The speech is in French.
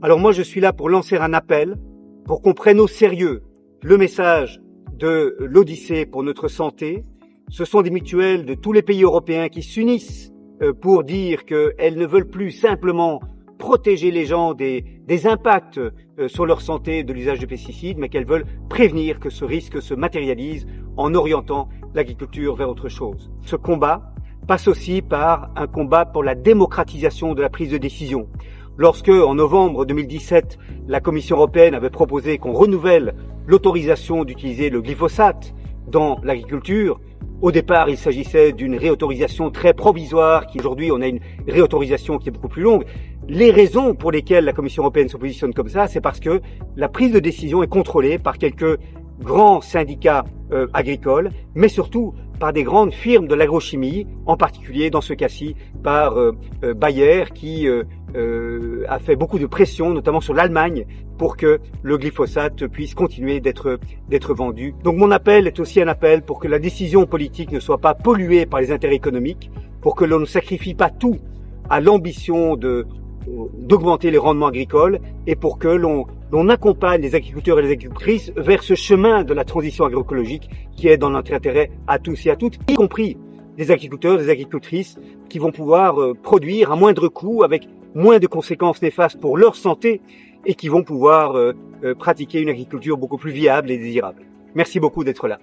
Alors moi, je suis là pour lancer un appel pour qu'on prenne au sérieux le message de l'Odyssée pour notre santé. Ce sont des mutuelles de tous les pays européens qui s'unissent pour dire qu'elles ne veulent plus simplement protéger les gens des impacts sur leur santé de l'usage de pesticides, mais qu'elles veulent prévenir que ce risque se matérialise en orientant l'agriculture vers autre chose. Ce combat passe aussi par un combat pour la démocratisation de la prise de décision. Lorsque, en novembre 2017, la Commission européenne avait proposé qu'on renouvelle l'autorisation d'utiliser le glyphosate dans l'agriculture, au départ, il s'agissait d'une réautorisation très provisoire, qui aujourd'hui, on a une réautorisation qui est beaucoup plus longue. Les raisons pour lesquelles la Commission européenne se positionne comme ça, c'est parce que la prise de décision est contrôlée par quelques grands syndicats agricoles, mais surtout par des grandes firmes de l'agrochimie, en particulier dans ce cas-ci par Bayer qui a fait beaucoup de pression, notamment sur l'Allemagne, pour que le glyphosate puisse continuer d'être vendu. Donc mon appel est aussi un appel pour que la décision politique ne soit pas polluée par les intérêts économiques, pour que l'on ne sacrifie pas tout à l'ambition d'augmenter les rendements agricoles et pour que l'on accompagne les agriculteurs et les agricultrices vers ce chemin de la transition agroécologique qui est dans notre intérêt à tous et à toutes, y compris des agriculteurs, des agricultrices qui vont pouvoir produire à moindre coût avec moins de conséquences néfastes pour leur santé et qui vont pouvoir pratiquer une agriculture beaucoup plus viable et désirable. Merci beaucoup d'être là.